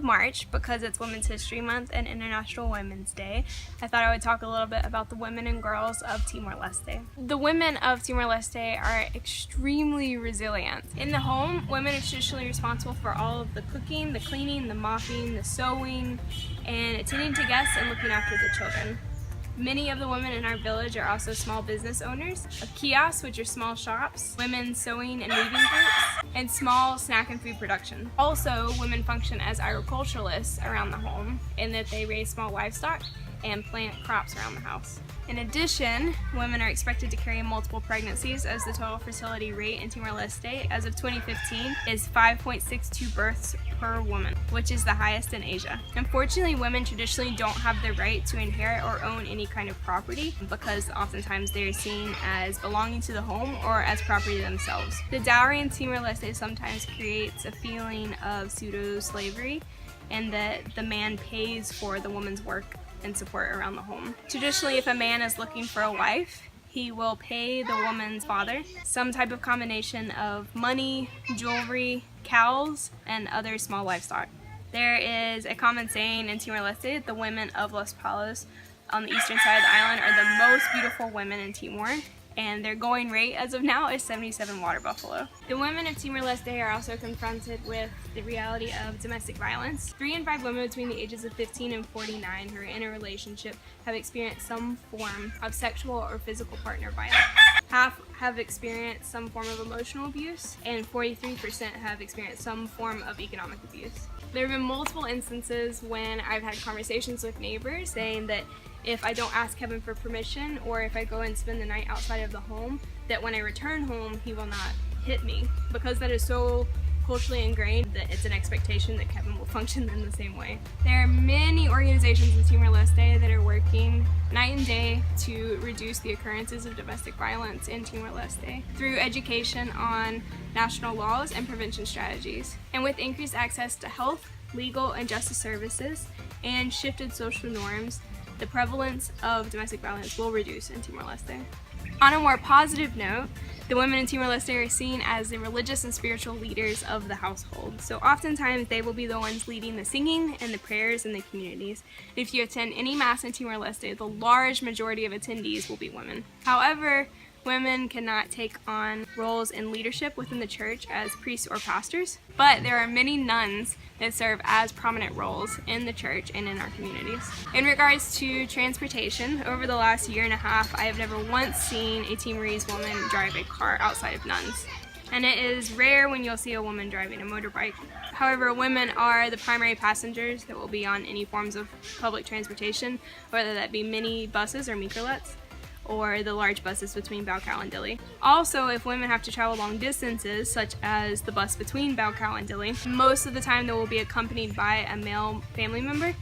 March, because it's Women's History Month and International Women's Day, I thought I would talk a little bit about the women and girls of Timor-Leste. The women of Timor-Leste are extremely resilient. In the home, women are traditionally responsible for all of the cooking, the cleaning, the mopping, the sewing, and attending to guests and looking after the children. Many of the women in our village are also small business owners of kiosks, which are small shops, women's sewing and weaving groups, and small snack and food production. Also, women function as agriculturalists around the home in that they raise small livestock and plant crops around the house. In addition, women are expected to carry multiple pregnancies, as the total fertility rate in Timor-Leste as of 2015 is 5.62 births per woman, which is the highest in Asia. Unfortunately, women traditionally don't have the right to inherit or own any kind of property because oftentimes they're seen as belonging to the home or as property themselves. The dowry in Timor-Leste sometimes creates a feeling of pseudo-slavery, and that the man pays for the woman's work and support around the home. Traditionally, if a man is looking for a wife, he will pay the woman's father some type of combination of money, jewelry, cows, and other small livestock. There is a common saying in Timor-Leste, the women of Los Palos on the eastern side of the island are the most beautiful women in Timor, and their going rate as of now is 77 water buffalo. The women of Timor-Leste are also confronted with the reality of domestic violence. 3 in 5 women between the ages of 15 and 49 who are in a relationship have experienced some form of sexual or physical partner violence. Half have experienced some form of emotional abuse, and 43% have experienced some form of economic abuse. There have been multiple instances when I've had conversations with neighbors saying that if I don't ask Kevin for permission, or if I go and spend the night outside of the home, that when I return home, he will not hit me, because that is so culturally ingrained that it's an expectation that Kevin will function in the same way. There are many organizations in Timor-Leste that are working night and day to reduce the occurrences of domestic violence in Timor-Leste through education on national laws and prevention strategies. And with increased access to health, legal, and justice services, and shifted social norms, the prevalence of domestic violence will reduce in Timor-Leste. On a more positive note, the women in Timor-Leste are seen as the religious and spiritual leaders of the household. So oftentimes they will be the ones leading the singing and the prayers in the communities. If you attend any mass in Timor-Leste, the large majority of attendees will be women. However, women cannot take on roles in leadership within the church as priests or pastors, but there are many nuns that serve as prominent roles in the church and in our communities. In regards to transportation, over the last year and a half, I have never once seen a Timorese woman drive a car outside of nuns. And it is rare when you'll see a woman driving a motorbike. However, women are the primary passengers that will be on any forms of public transportation, whether that be mini buses or microlets, or the large buses between Baucau and Dili. Also, if women have to travel long distances, such as the bus between Baucau and Dili, most of the time they will be accompanied by a male family member,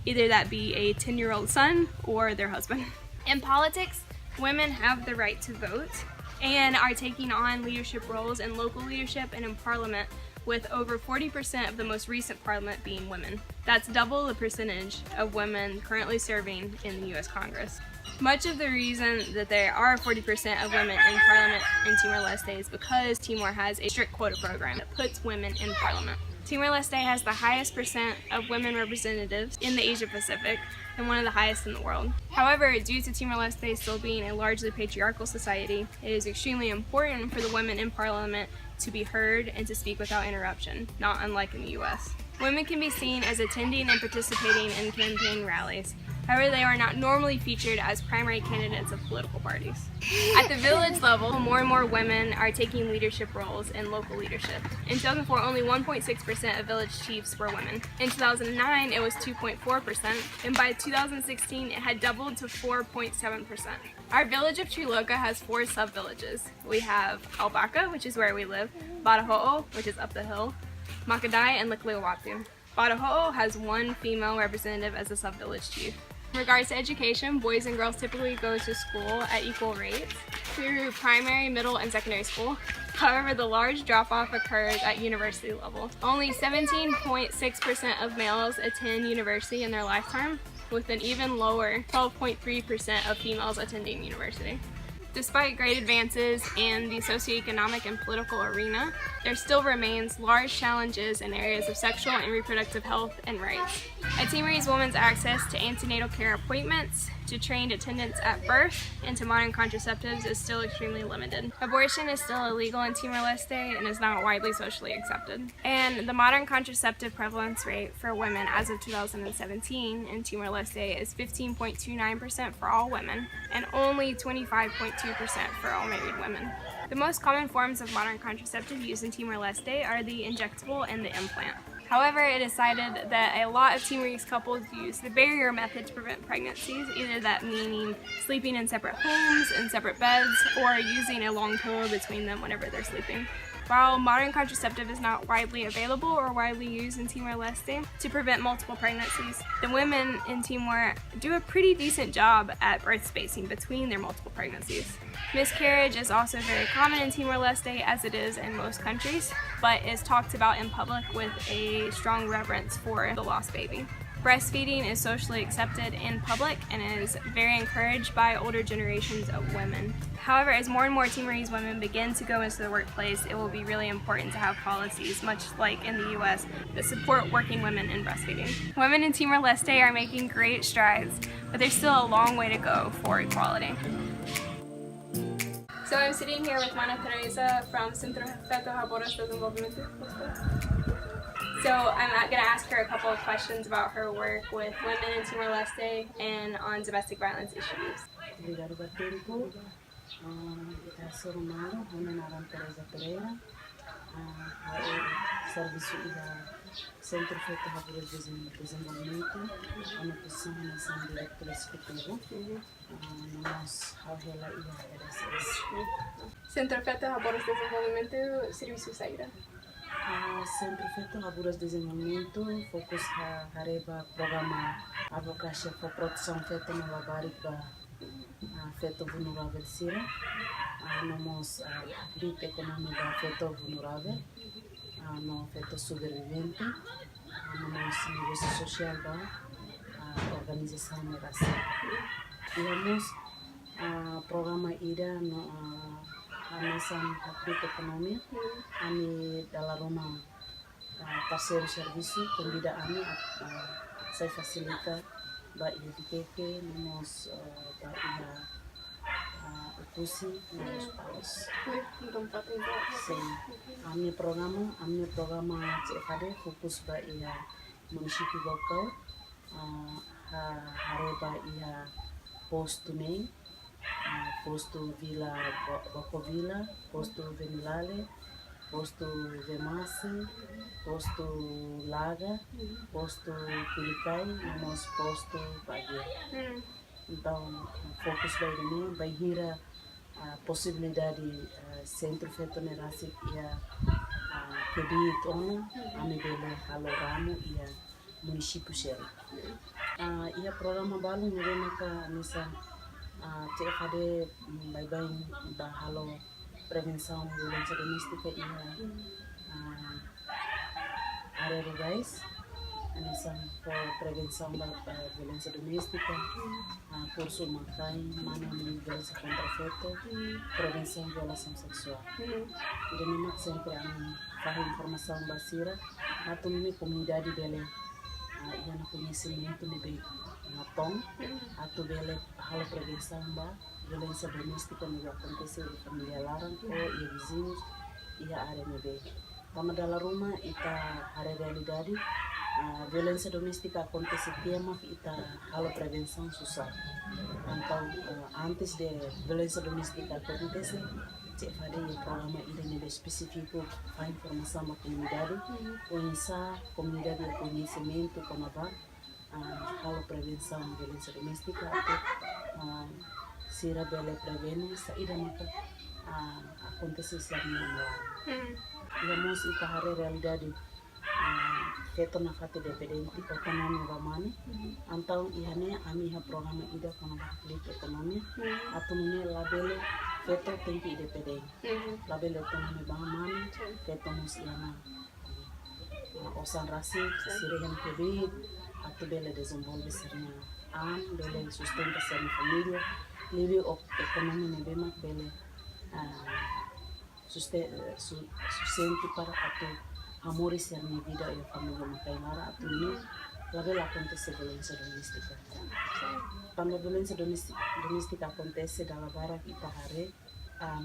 either that be a 10-year-old son or their husband. In politics, women have the right to vote and are taking on leadership roles in local leadership and in parliament, with over 40% of the most recent parliament being women. That's double the percentage of women currently serving in the US Congress. Much of the reason that there are 40% of women in parliament in Timor-Leste is because Timor has a strict quota program that puts women in parliament. Timor-Leste has the highest percent of women representatives in the Asia Pacific and one of the highest in the world. However, due to Timor-Leste still being a largely patriarchal society, it is extremely important for the women in parliament to be heard and to speak without interruption, not unlike in the US. Women can be seen as attending and participating in campaign rallies. However, they are not normally featured as primary candidates of political parties. At the village level, more and more women are taking leadership roles in local leadership. In 2004, only 1.6% of village chiefs were women. In 2009, it was 2.4%, and by 2016, it had doubled to 4.7%. Our village of Chiloka has 4 sub-villages. We have Becca, which is where we live, Badaho'o, which is up the hill, Makadai, and Likliwatu. Badaho'o has 1 female representative as a sub-village chief. In regards to education, boys and girls typically go to school at equal rates through primary, middle, and secondary school. However, the large drop-off occurs at university level. Only 17.6% of males attend university in their lifetime, with an even lower 12.3% of females attending university. Despite great advances in the socioeconomic and political arena, there still remains large challenges in areas of sexual and reproductive health and rights. A Timorese woman's access to antenatal care appointments, to trained attendance at birth, and to modern contraceptives is still extremely limited. Abortion is still illegal in Timor-Leste and is not widely socially accepted. And the modern contraceptive prevalence rate for women as of 2017 in Timor-Leste is 15.29% for all women and only 25.2% for all married women. The most common forms of modern contraceptive use in Timor-Leste are the injectable and the implant. However, it is cited that a lot of Timorese couples use the barrier method to prevent pregnancies, either that meaning sleeping in separate homes, in separate beds, or using a long pillow between them whenever they're sleeping. While modern contraceptive is not widely available or widely used in Timor-Leste to prevent multiple pregnancies, the women in Timor do a pretty decent job at birth spacing between their multiple pregnancies. Miscarriage is also very common in Timor-Leste, as it is in most countries, but is talked about in public with a strong reverence for the lost baby. Breastfeeding is socially accepted in public and is very encouraged by older generations of women. However, as more and more Timorese women begin to go into the workplace, it will be really important to have policies, much like in the US, that support working women in breastfeeding. Women in Timor-Leste are making great strides, but there's still a long way to go for equality. So I'm sitting here with Mana Teresa from Centro Feto Haboras de Desenvolvimento. So I'm going to ask her a couple of questions about her work with women in Timor-Leste and on domestic violence issues. Obrigado pelo tempo. Sou Romano, Mana Teresa Pereira. Serviço da Centro Feto Haboras de Desenvolvimento, uma posição na ação diretora executiva. Nós ela e a RSS. Centro Feto Haboras de Desenvolvimento, serviço saída. Centro Feto Haboras de Desenvolvimento fokus hareba programa advocacia for proteção feto no labariba feto vulnerável sira. Nós luta econômica da feto vulnerável, no feto sobrevivente, nós negócio social da organização racial. Digamos, programa ida no nessa luta econômica, ani dalam rumah parceiro serviço convida ami saya facilita ba IPP nós ba ia ukusi nos paus. Sim, ami programa CFD fokus ba ia município Baucau, hareba ia posto nem posto Vila Baucau Vila, posto Venilale, posto Vemase, posto Laga, posto Pilicai e nosso posto Bahia. Então, fokus vai hira a possibilidade centro feto nerasi ia kebit ona amibele haloramo ia município Xeri. Ia programa balu ngeremaka nessa TFD bye-bye bahalo prevenção violência doméstica e área rurais, nessa prevenção da violência doméstica, curso macai, manual violência contra feto, prevenção de violação sexual. E mesmo sempre a informação basira, a tua comunidade dela ia no conhecimento de matong, atau bela hal prevenção da violência doméstica não acontecer em família larang ou e vizinhos e a área nebe. Tama dalam rumah ita hari realidade, violência doméstica acontece tema ita hal prevenção susah. Então antes de violência doméstica acontecer, CFD programa ida nebe específico a informação da comunidade, conhecer comunidade de conhecimento como apa. Hal prevenção violência doméstica atau sira bela preveni saída maka acontece selama Digamos ita hari realidade feto na fate dependente ekonomi ramane antau ihane ami ha programa ida kono baklit ekonomi atau mene labele feto tempi independente labele ekonomi ramane feto muslima osan rasik sirehen kebit atau bela desenvolve serna bela sustenta serna família livre ekonomi ne bema bele sustento para atu amor ser minha vida e a família makai mara atu ini lavel acontece violência doméstica. Quando a violência doméstica acontece dalam barak itahare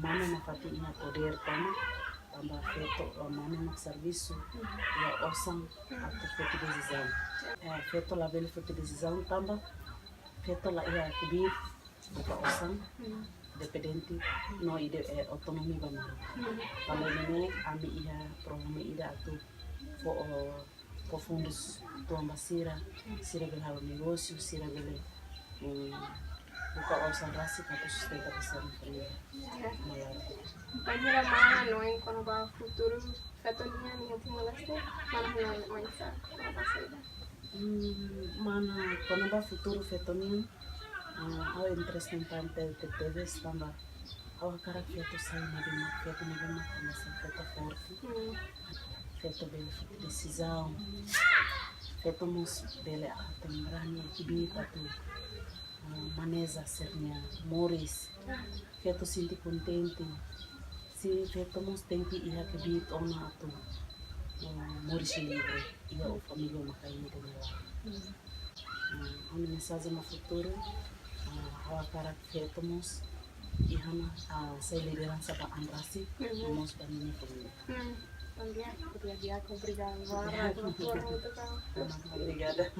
mana na fati ina poder tambah feto mana na serviço ya osang atu feto decisão. Feto lavel feto decisão tambah feto la ia kibir buka osang dependente no ide otonomi bama. Kalau ini ami ia programa ida atu po fundos tuamba sira bel halo negócio, sira bel buka osang rasi atau sustenta besar família. Banyak mana noin kono ba futuro fetonia ni Timor-Leste mana noin oinsa apa saida. Mana kono ba futuro fetonia ao interessante de teves tambah ao cara feto sai na bema começa feto forte feto bem decisão feto mos bele atembrani kibita tu maneza sernya moris feto sinti contente si feto mos tempi ia kibit ona atu moris livre ia o família makai de lá a mensagem no futuro ao cara feto mos ihana sai liderança para andrasi mos para minha família. Também, obrigada. Obrigada.